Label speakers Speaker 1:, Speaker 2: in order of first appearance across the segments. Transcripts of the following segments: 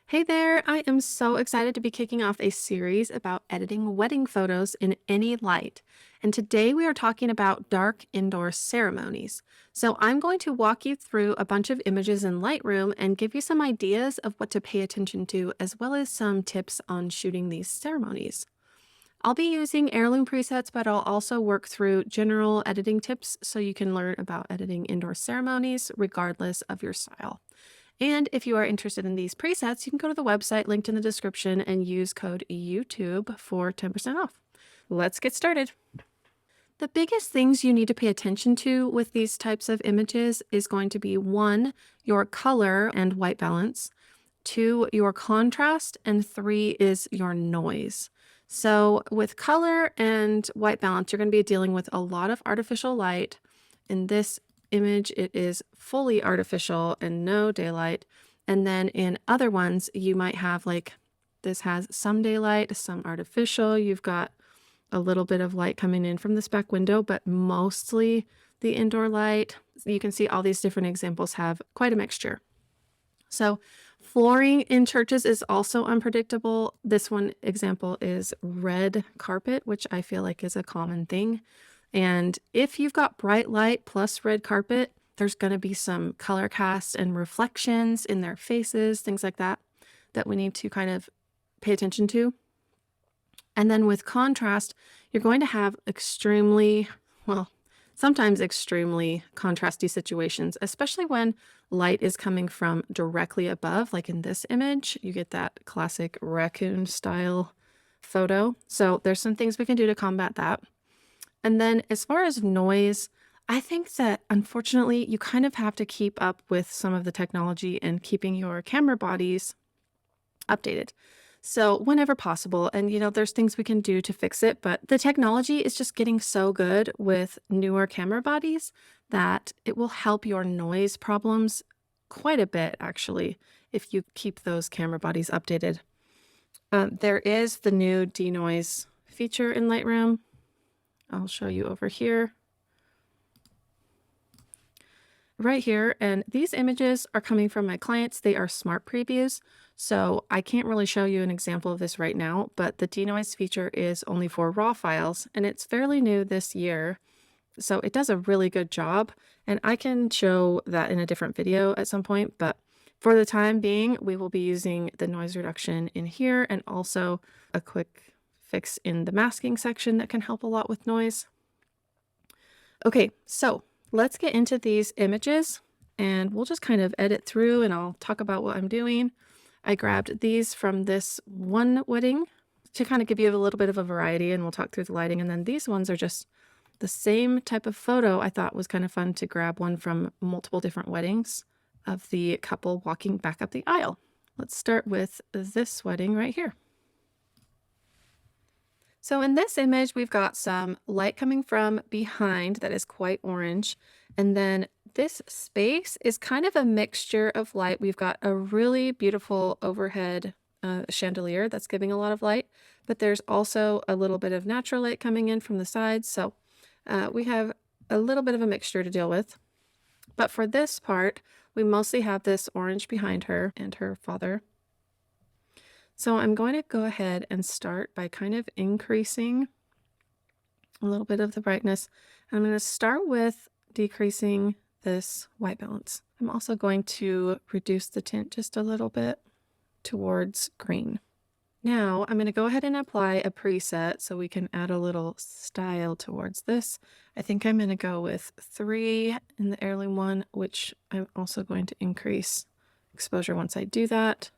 Speaker 1: Hey there, I am so excited to be kicking off a series about editing wedding photos in any light. And today we are talking about dark indoor ceremonies. So I'm going to walk you through a bunch of images in Lightroom and give you some ideas of what to pay attention to, as well as some tips on shooting these ceremonies. I'll be using Heirloom presets, but I'll also work through general editing tips so you can learn about editing indoor ceremonies regardless of your style. And if you are interested in these presets, you can go to the website linked in the description and use code YouTube for 10% off. Let's get started. The biggest things you need to pay attention to with these types of images is going to be 1, your color and white balance, 2, your contrast, and 3 is your noise. So with color and white balance, you're going to be dealing with a lot of artificial light. In this image, it is fully artificial and no daylight. And then in other ones, you might have like this has some daylight, some artificial. You've got a little bit of light coming in from this back window, but mostly the indoor light. You can see all these different examples have quite a mixture. So flooring in churches is also unpredictable. This one example is red carpet, which I feel like is a common thing. And if you've got bright light plus red carpet, there's going to be some color cast and reflections in their faces, things like that, that we need to kind of pay attention to. And then with contrast, you're going to have sometimes extremely contrasty situations, especially when light is coming from directly above, like in this image. You get that classic raccoon style photo. So there's some things we can do to combat that. And then as far as noise, I think that unfortunately you kind of have to keep up with some of the technology and keeping your camera bodies updated. So whenever possible, and there's things we can do to fix it, but the technology is just getting so good with newer camera bodies that it will help your noise problems quite a bit, actually, if you keep those camera bodies updated. There is the new denoise feature in Lightroom. I'll show you over here. Right here, and these images are coming from my clients. They are smart previews, so I can't really show you an example of this right now, but the denoise feature is only for raw files, and it's fairly new this year, so it does a really good job, and I can show that in a different video at some point, but for the time being, we will be using the noise reduction in here and also a quick fix in the masking section that can help a lot with noise. Okay, so let's get into these images and we'll just kind of edit through and I'll talk about what I'm doing. I grabbed these from this one wedding to kind of give you a little bit of a variety, and we'll talk through the lighting. And then these ones are just the same type of photo. I thought was kind of fun to grab one from multiple different weddings of the couple walking back up the aisle. Let's start with this wedding right here. So in this image, we've got some light coming from behind that is quite orange. And then this space is kind of a mixture of light. We've got a really beautiful overhead chandelier that's giving a lot of light, but there's also a little bit of natural light coming in from the sides. So we have a little bit of a mixture to deal with. But for this part, we mostly have this orange behind her and her father. So I'm going to go ahead and start by kind of increasing a little bit of the brightness. I'm going to start with decreasing this white balance. I'm also going to reduce the tint just a little bit towards green. Now I'm going to go ahead and apply a preset so we can add a little style towards this. I think I'm going to go with 3 in the Heirloom one, which I'm also going to increase exposure once I do that.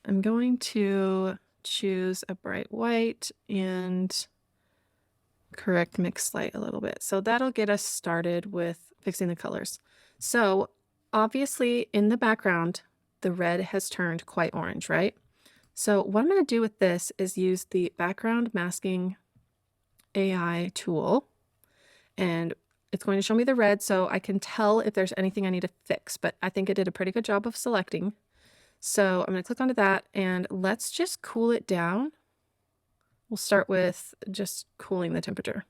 Speaker 1: I'm going to choose a bright white and correct mix light a little bit. So that'll get us started with fixing the colors. So obviously in the background, the red has turned quite orange, right? So what I'm going to do with this is use the background masking AI tool, and it's going to show me the red so I can tell if there's anything I need to fix, but I think it did a pretty good job of selecting. So I'm going to click onto that and let's just cool it down. We'll start with just cooling the temperature.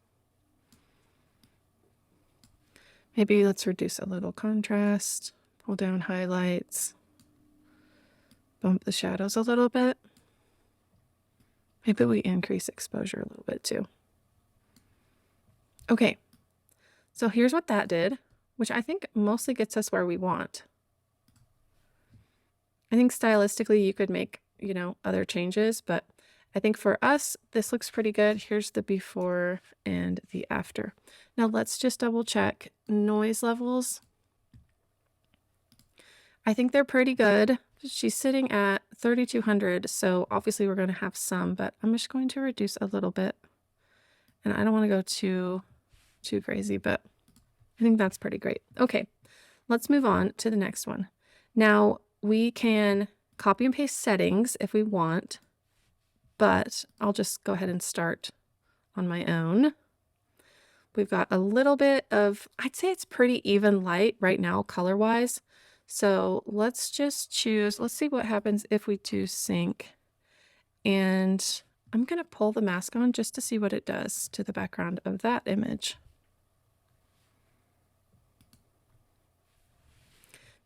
Speaker 1: Maybe let's reduce a little contrast, pull down highlights. bump the shadows a little bit. Maybe we increase exposure a little bit too. Okay, so here's what that did, which I think mostly gets us where we want. I think stylistically you could make, other changes, but I think for us, this looks pretty good. Here's the before and the after. Now let's just double check noise levels. I think they're pretty good. She's sitting at 3200, so obviously we're going to have some, but I'm just going to reduce a little bit. And I don't want to go too crazy, but I think that's pretty great. Okay, let's move on to the next one. Now we can copy and paste settings if we want, but I'll just go ahead and start on my own. We've got a little bit of, I'd say it's pretty even light right now color-wise. So let's just choose, let's see what happens if we do sync. And I'm going to pull the mask on just to see what it does to the background of that image.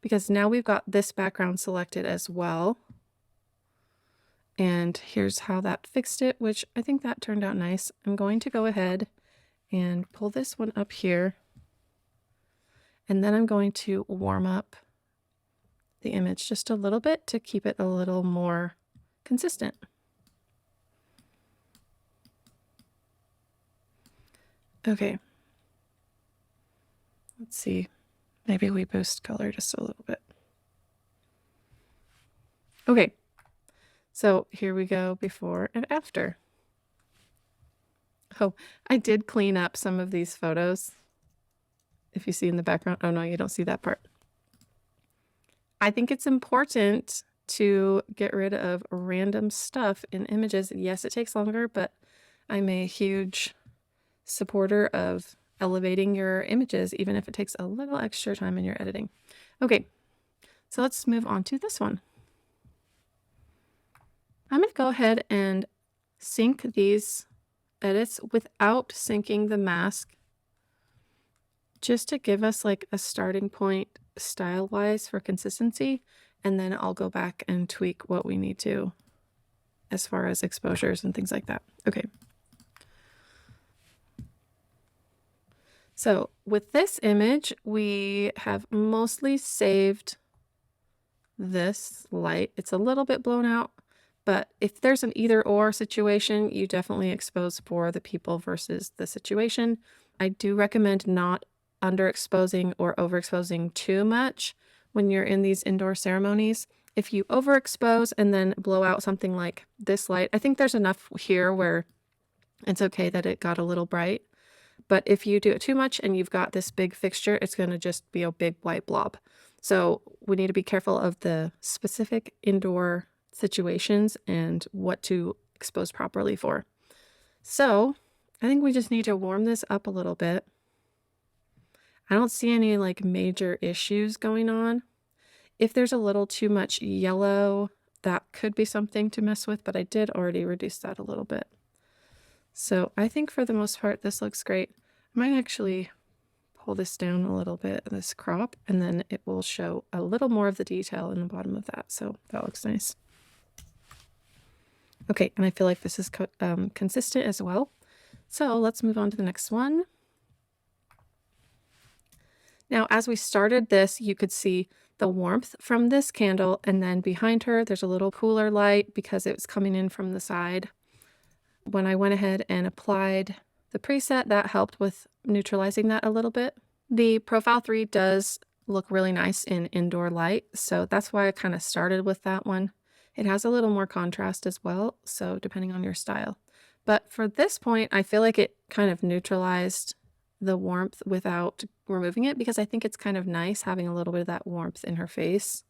Speaker 1: Because now we've got this background selected as well. And here's how that fixed it, which I think that turned out nice. I'm going to go ahead and pull this one up here. And then I'm going to warm up the image just a little bit to keep it a little more consistent. Okay. Let's see. Maybe we boost color just a little bit. Okay. So here we go before and after. Oh, I did clean up some of these photos. If you see in the background. Oh no, you don't see that part. I think it's important to get rid of random stuff in images. Yes, it takes longer, but I'm a huge supporter of elevating your images, even if it takes a little extra time in your editing. Okay, so let's move on to this one. I'm going to go ahead and sync these edits without syncing the mask, just to give us like a starting point style-wise for consistency, and then I'll go back and tweak what we need to as far as exposures and things like that. Okay. So with this image, we have mostly saved this light. It's a little bit blown out, but if there's an either or situation, you definitely expose for the people versus the situation. I do recommend not underexposing or overexposing too much when you're in these indoor ceremonies. If you overexpose and then blow out something like this light, I think there's enough here where it's okay that it got a little bright. But if you do it too much and you've got this big fixture, it's going to just be a big white blob. So we need to be careful of the specific indoor situations and what to expose properly for. So I think we just need to warm this up a little bit. I don't see any like major issues going on. If there's a little too much yellow, that could be something to mess with, but I did already reduce that a little bit. So I think for the most part, this looks great. I might actually pull this down a little bit, this crop, and then it will show a little more of the detail in the bottom of that. So that looks nice. Okay, and I feel like this is consistent as well. So let's move on to the next one. Now, as we started this, you could see the warmth from this candle, and then behind her, there's a little cooler light because it was coming in from the side. When I went ahead and applied the preset, that helped with neutralizing that a little bit. The Profile 3 does look really nice in indoor light, so that's why I kind of started with that one. It has a little more contrast as well, so depending on your style. But for this point, I feel like it kind of neutralized the warmth without removing it, because I think it's kind of nice having a little bit of that warmth in her face.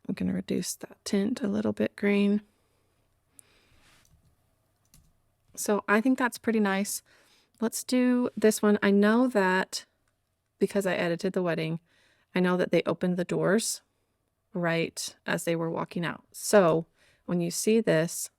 Speaker 1: I'm going to reduce that tint a little bit green. So I think that's pretty nice. Let's do this one. I know that because I edited the wedding, I know that they opened the doors right as they were walking out. So when you see this,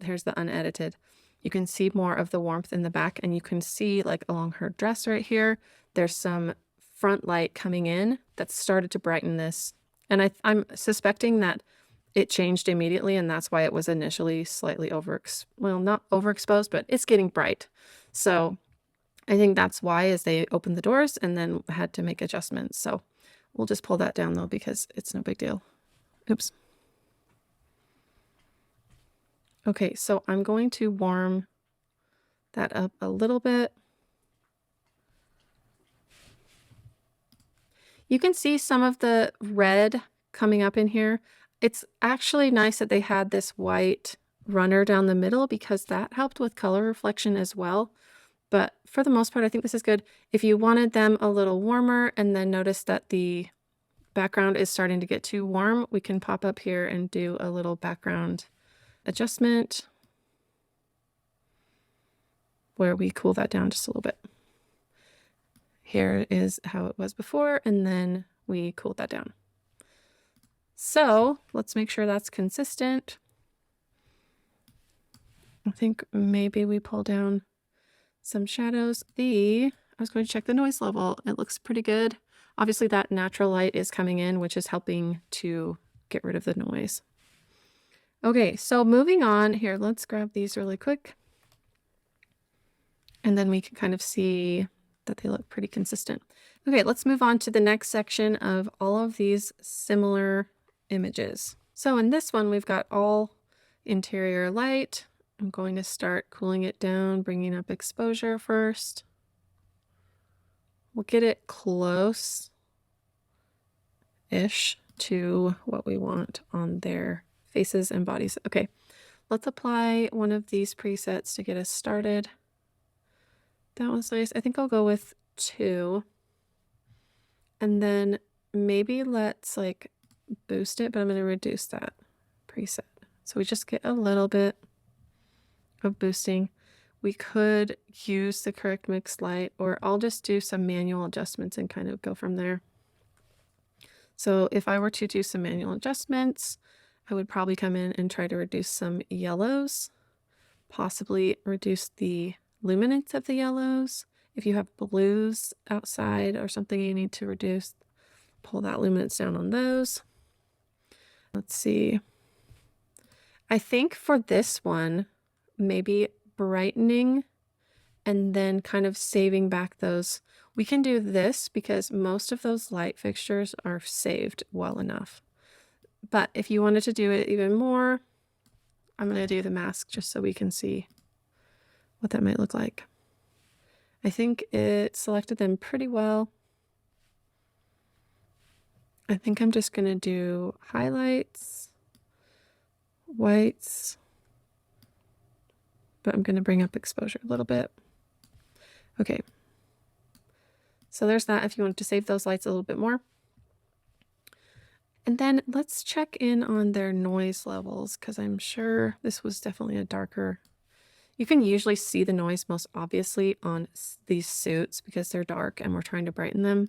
Speaker 1: here's the unedited, you can see more of the warmth in the back, and you can see like along her dress right here, there's some front light coming in that started to brighten this. And I'm suspecting that it changed immediately, and that's why it was initially slightly well, not overexposed, but it's getting bright. So I think that's why, is they opened the doors and then had to make adjustments. So we'll just pull that down though, because it's no big deal. Oops. Okay, so I'm going to warm that up a little bit. You can see some of the red coming up in here. It's actually nice that they had this white runner down the middle, because that helped with color reflection as well. But for the most part, I think this is good. If you wanted them a little warmer and then notice that the background is starting to get too warm, we can pop up here and do a little background adjustment where we cool that down just a little bit. Here is how it was before, and then we cooled that down. So let's make sure that's consistent. I think maybe we pull down some shadows. I was going to check the noise level. It looks pretty good. Obviously that natural light is coming in, which is helping to get rid of the noise. Okay, so moving on here, let's grab these really quick. And then we can kind of see that they look pretty consistent. Okay, let's move on to the next section of all of these similar images. So in this one, we've got all interior light. I'm going to start cooling it down, bringing up exposure first. We'll get it close-ish to what we want on their faces and bodies. Okay, let's apply one of these presets to get us started. That was nice. I think I'll go with 2. And then maybe let's like boost it, but I'm going to reduce that preset. So we just get a little bit of boosting. We could use the correct mix light, or I'll just do some manual adjustments and kind of go from there. So if I were to do some manual adjustments, I would probably come in and try to reduce some yellows, possibly reduce the luminance of the yellows. If you have blues outside or something you need to reduce, pull that luminance down on those. Let's see. I think for this one, maybe brightening and then kind of saving back those. We can do this because most of those light fixtures are saved well enough. But if you wanted to do it even more, I'm going to do the mask just so we can see what that might look like. I think it selected them pretty well. I think I'm just going to do highlights, whites, but I'm going to bring up exposure a little bit. Okay. So there's that if you want to save those lights a little bit more. And then let's check in on their noise levels, because I'm sure this was definitely a darker. You can usually see the noise most obviously on these suits because they're dark and we're trying to brighten them.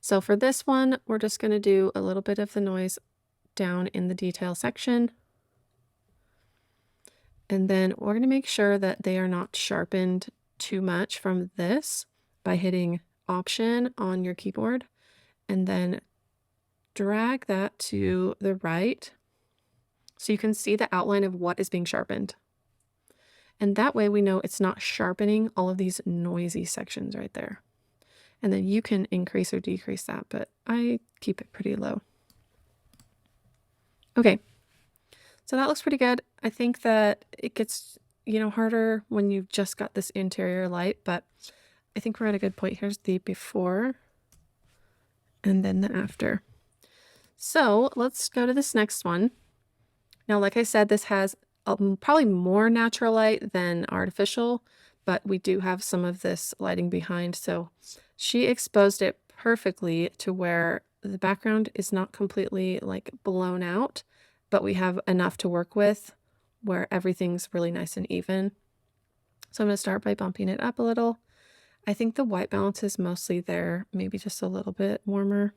Speaker 1: So for this one, we're just going to do a little bit of the noise down in the detail section. And then we're going to make sure that they are not sharpened too much from this by hitting Option on your keyboard and then drag that to the right so you can see the outline of what is being sharpened. And that way we know it's not sharpening all of these noisy sections right there. And then you can increase or decrease that, but I keep it pretty low. Okay, so that looks pretty good. I think that it gets, harder when you've just got this interior light, but I think we're at a good point. Here's the before and then the after. So let's go to this next one. Now, like I said, this has probably more natural light than artificial, but we do have some of this lighting behind. So she exposed it perfectly to where the background is not completely like blown out, but we have enough to work with where everything's really nice and even. So I'm going to start by bumping it up a little. I think the white balance is mostly there, maybe just a little bit warmer.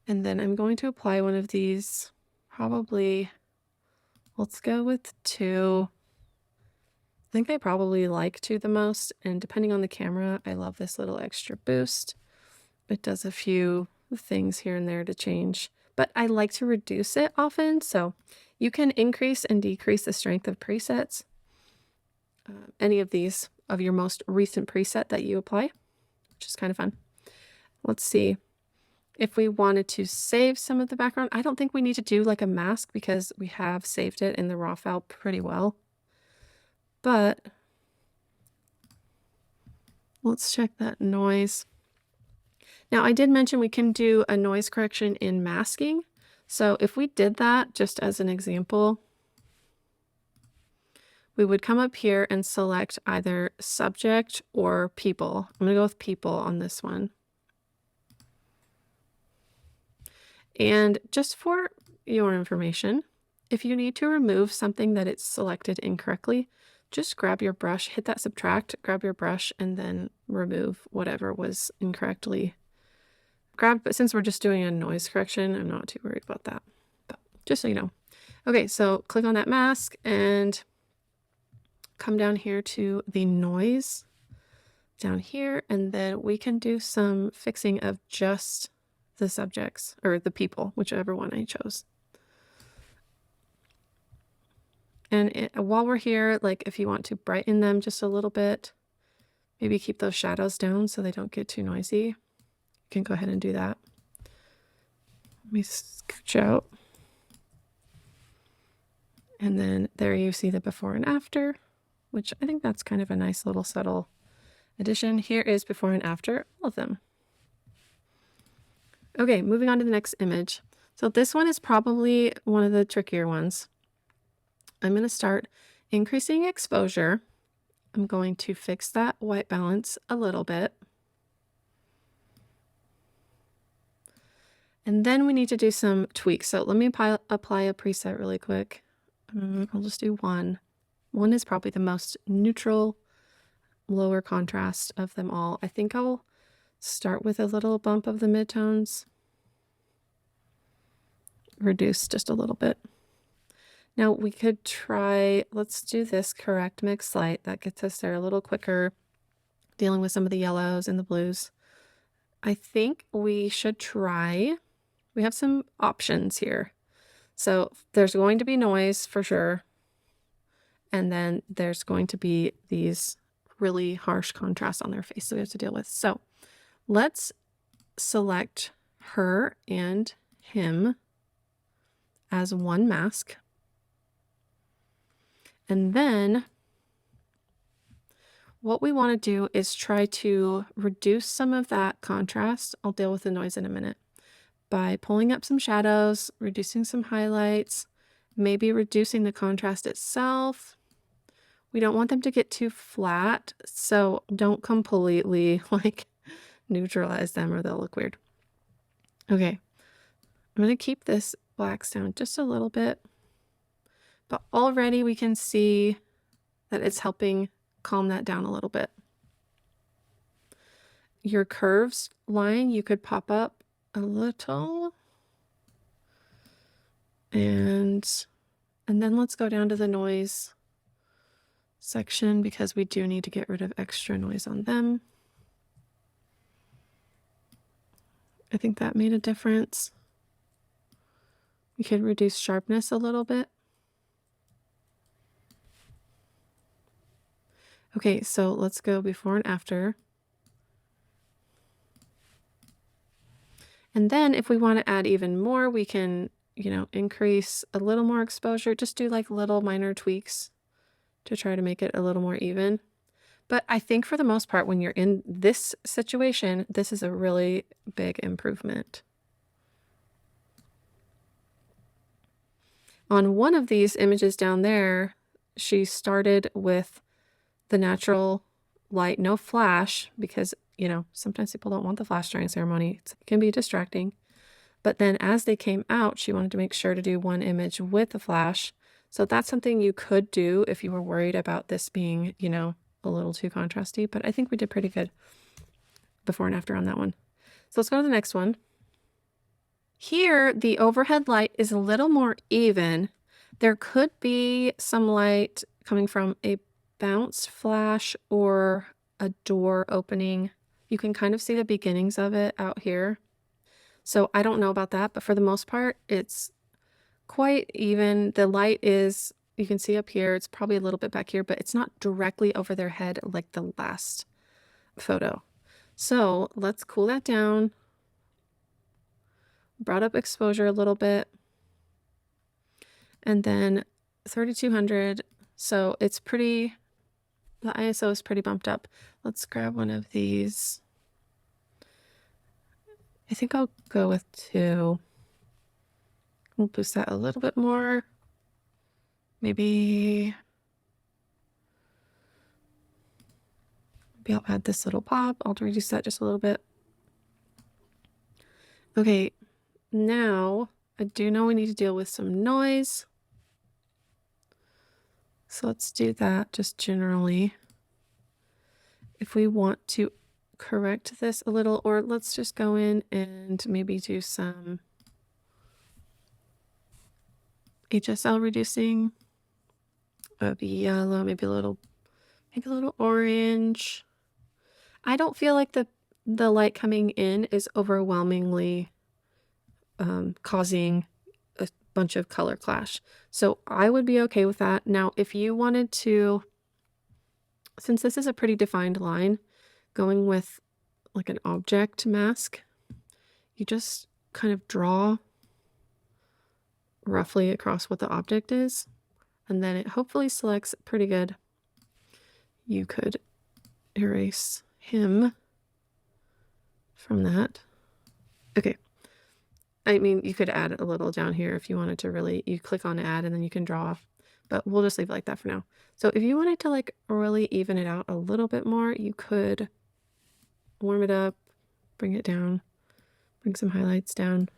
Speaker 1: And then I'm going to apply one of these, probably, let's go with 2. I think I probably like 2 the most, and depending on the camera, I love this little extra boost. It does a few things here and there to change, but I like to reduce it often. So you can increase and decrease the strength of presets. Any of these of your most recent preset that you apply, which is kind of fun. Let's see. If we wanted to save some of the background, I don't think we need to do like a mask because we have saved it in the raw file pretty well. But let's check that noise. Now, I did mention we can do a noise correction in masking. So if we did that, just as an example, we would come up here and select either subject or people. I'm going to go with people on this one. And just for your information, if you need to remove something that it's selected incorrectly, just grab your brush, hit that subtract, grab your brush, and then remove whatever was incorrectly grabbed. But since we're just doing a noise correction, I'm not too worried about that. But just so you know. Okay, so click on that mask and come down here to the noise down here, and then we can do some fixing of just the subjects or the people, whichever one I chose. And while we're here, like if you want to brighten them just a little bit, maybe keep those shadows down so they don't get too noisy, you can go ahead and do that. Let me scooch out. And then there you see the before and after, which I think that's kind of a nice little subtle addition. Here is before and after all of them. Okay, moving on to the next image. So this one is probably one of the trickier ones. I'm going to start increasing exposure. I'm going to fix that white balance a little bit. And then we need to do some tweaks. So let me apply a preset really quick. I'll just do one. One is probably the most neutral, lower contrast of them all. I think I'll start with a little bump of the midtones. Reduce just a little bit. Now we could try, let's do this correct mix light. That gets us there a little quicker, dealing with some of the yellows and the blues. I think we should try, we have some options here. So there's going to be noise for sure. And then there's going to be these really harsh contrasts on their face that we have to deal with. So let's select her and him as one mask. And then what we want to do is try to reduce some of that contrast. I'll deal with the noise in a minute by pulling up some shadows, reducing some highlights, maybe reducing the contrast itself. We don't want them to get too flat, so don't completely like neutralize them or they'll look weird. Okay, I'm going to keep this blacks down just a little bit, but already we can see that it's helping calm that down a little bit. Your curves line, you could pop up a little, and then let's go down to the noise section because we do need to get rid of extra noise on them. I think that made a difference. We could reduce sharpness a little bit. Okay, so let's go before and after. And then if we want to add even more, we can, increase a little more exposure, just do like little minor tweaks to try to make it a little more even. But I think for the most part, when you're in this situation, this is a really big improvement. On one of these images down there, she started with the natural light, no flash, because, sometimes people don't want the flash during ceremony. It can be distracting. But then as they came out, she wanted to make sure to do one image with the flash. So that's something you could do if you were worried about this being, a little too contrasty. But I think we did pretty good before and after on that one. So let's go to the next one. Here, the overhead light is a little more even. There could be some light coming from a bounce flash or a door opening. You can kind of see the beginnings of it out here. So I don't know about that, but for the most part, it's quite even. The light is, you can see up here, it's probably a little bit back here, but it's not directly over their head like the last photo. So let's cool that down. Brought up exposure a little bit. And then 3200. So it's pretty, the ISO is pretty bumped up. Let's grab one of these. I think I'll go with 2. We'll boost that a little bit more. Maybe I'll add this little pop. I'll reduce that just a little bit. Okay, now I do know we need to deal with some noise. So let's do that just generally. If we want to correct this a little, or let's just go in and maybe do some HSL reducing of yellow, maybe a little orange. I don't feel like the light coming in is overwhelmingly causing a bunch of color clash. So I would be okay with that. Now, if you wanted to, since this is a pretty defined line, going with like an object mask, you just kind of draw roughly across what the object is, and then it hopefully selects pretty good. You could erase him from that. Okay. I mean, you could add a little down here if you wanted to really, you click on add and then you can draw off, but we'll just leave it like that for now. So if you wanted to like really even it out a little bit more, you could warm it up, bring it down, bring some highlights down.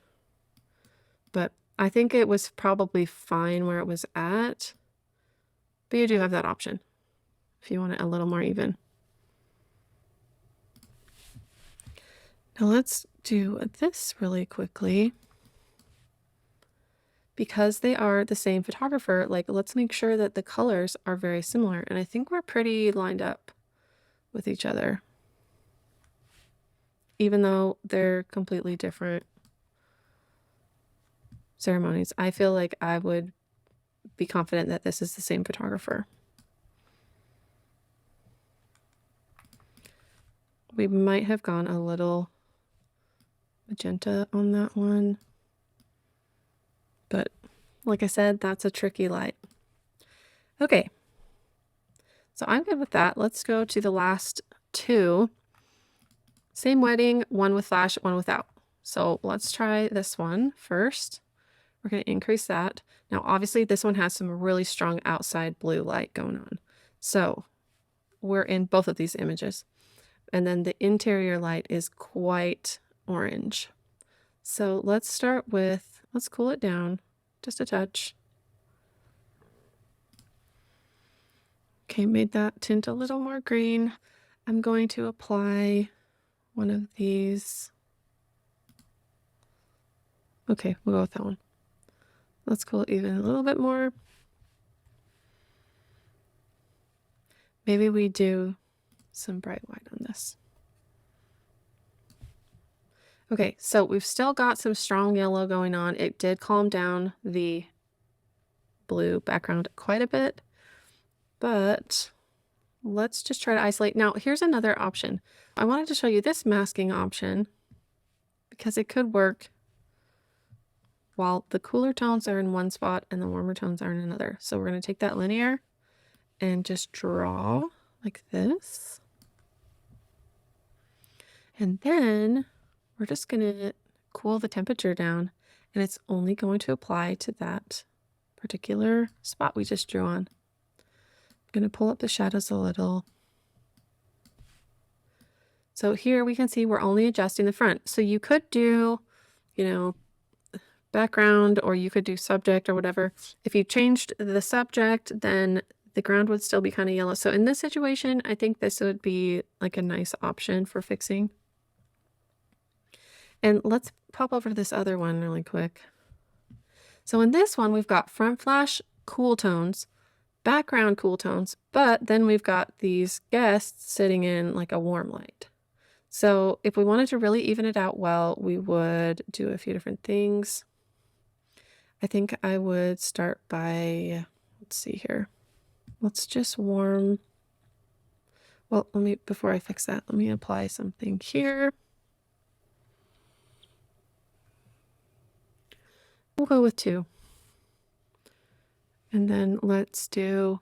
Speaker 1: But I think it was probably fine where it was at, but you do have that option if you want it a little more even. Now let's do this really quickly. Because they are the same photographer, like let's make sure that the colors are very similar. And I think we're pretty lined up with each other, even though they're completely different ceremonies. I feel like I would be confident that this is the same photographer. We might have gone a little magenta on that one, but like I said, that's a tricky light. Okay, so I'm good with that. Let's go to the last 2. Same wedding, one with flash, one without. So let's try this one first. We're going to increase that. Now, obviously, this one has some really strong outside blue light going on. So we're in both of these images. And then the interior light is quite orange. So let's start with, let's cool it down just a touch. Okay, made that tint a little more green. I'm going to apply one of these. Okay, we'll go with that one. Let's cool it even a little bit more. Maybe we do some bright white on this. Okay, so we've still got some strong yellow going on. It did calm down the blue background quite a bit, but let's just try to isolate. Now, here's another option. I wanted to show you this masking option because it could work while the cooler tones are in one spot and the warmer tones are in another. So we're going to take that linear and just draw like this. And then we're just going to cool the temperature down, and it's only going to apply to that particular spot we just drew on. I'm going to pull up the shadows a little. So here we can see we're only adjusting the front. So you could do, you know, background, or you could do subject or whatever. If you changed the subject, then the ground would still be kind of yellow. So in this situation, I think this would be like a nice option for fixing. And let's pop over to this other one really quick. So in this one, we've got front flash cool tones, background cool tones, but then we've got these guests sitting in like a warm light. So if we wanted to really even it out well, we would do a few different things. I think I would start by, let's see here. Let's just warm. Well, before I fix that, let me apply something here. We'll go with 2. And then let's do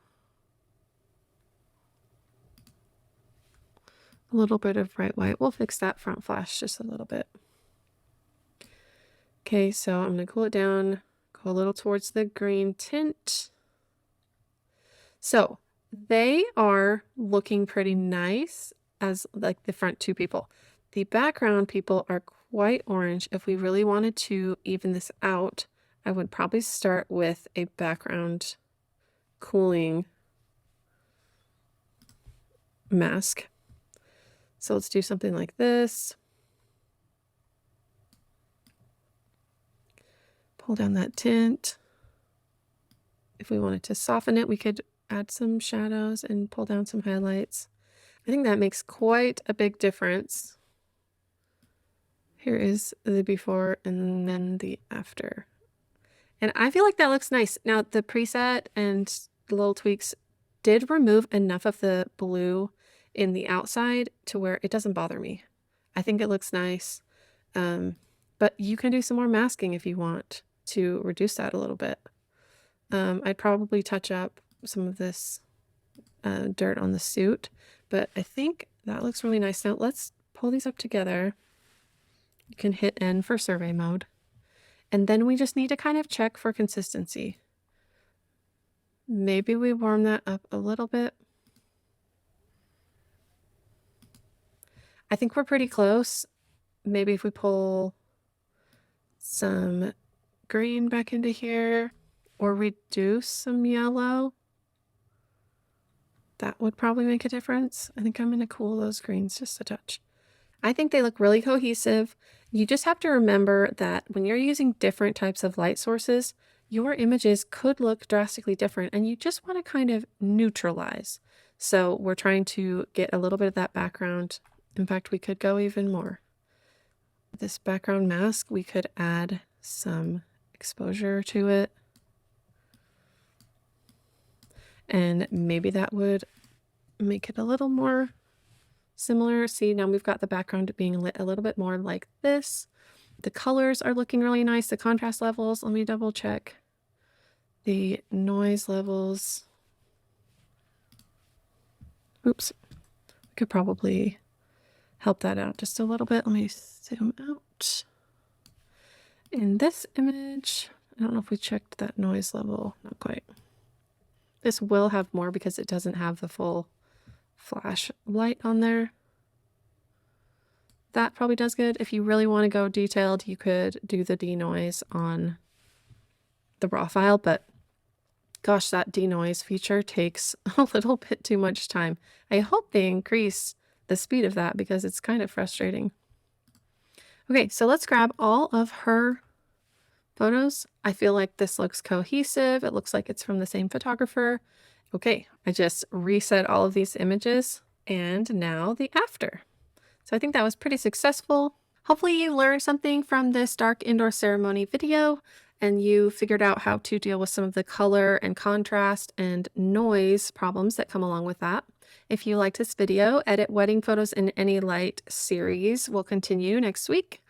Speaker 1: a little bit of bright white. We'll fix that front flash just a little bit. Okay, so I'm going to cool it down, go a little towards the green tint. So they are looking pretty nice as like the front 2 people. The background people are quite orange. If we really wanted to even this out, I would probably start with a background cooling mask. So let's do something like this. Pull down that tint. If we wanted to soften it, we could add some shadows and pull down some highlights. I think that makes quite a big difference. Here is the before and then the after. And I feel like that looks nice. Now the preset and the little tweaks did remove enough of the blue in the outside to where it doesn't bother me. I think it looks nice. But you can do some more masking if you want to reduce that a little bit. I'd probably touch up some of this dirt on the suit, but I think that looks really nice. Now let's pull these up together. You can hit N for survey mode. And then we just need to kind of check for consistency. Maybe we warm that up a little bit. I think we're pretty close. Maybe if we pull some green back into here or reduce some yellow, that would probably make a difference. I think I'm going to cool those greens just a touch. I think they look really cohesive. You just have to remember that when you're using different types of light sources, your images could look drastically different and you just want to kind of neutralize. So we're trying to get a little bit of that background. In fact, we could go even more. This background mask, we could add some exposure to it. And maybe that would make it a little more similar. See, now we've got the background being lit a little bit more like this. The colors are looking really nice. The contrast levels, let me double check. The noise levels. Oops. I could probably help that out just a little bit. Let me zoom out. In this image, I don't know if we checked that noise level. Not quite. This will have more because it doesn't have the full flash light on there. That probably does good. If you really want to go detailed, you could do the denoise on the raw file, but gosh, that denoise feature takes a little bit too much time. I hope they increase the speed of that because it's kind of frustrating. Okay, so let's grab all of her photos. I feel like this looks cohesive. It looks like it's from the same photographer. Okay, I just reset all of these images and now the after. So I think that was pretty successful. Hopefully you learned something from this dark indoor ceremony video and you figured out how to deal with some of the color and contrast and noise problems that come along with that. If you liked this video, Edit Wedding Photos in Any Light series will continue next week.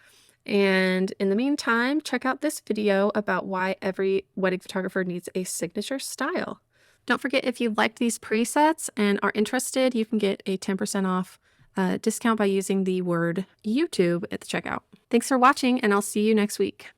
Speaker 1: And in the meantime, check out this video about why every wedding photographer needs a signature style. Don't forget, if you liked these presets and are interested, you can get a 10% off discount by using the word YouTube at the checkout. Thanks for watching, and I'll see you next week.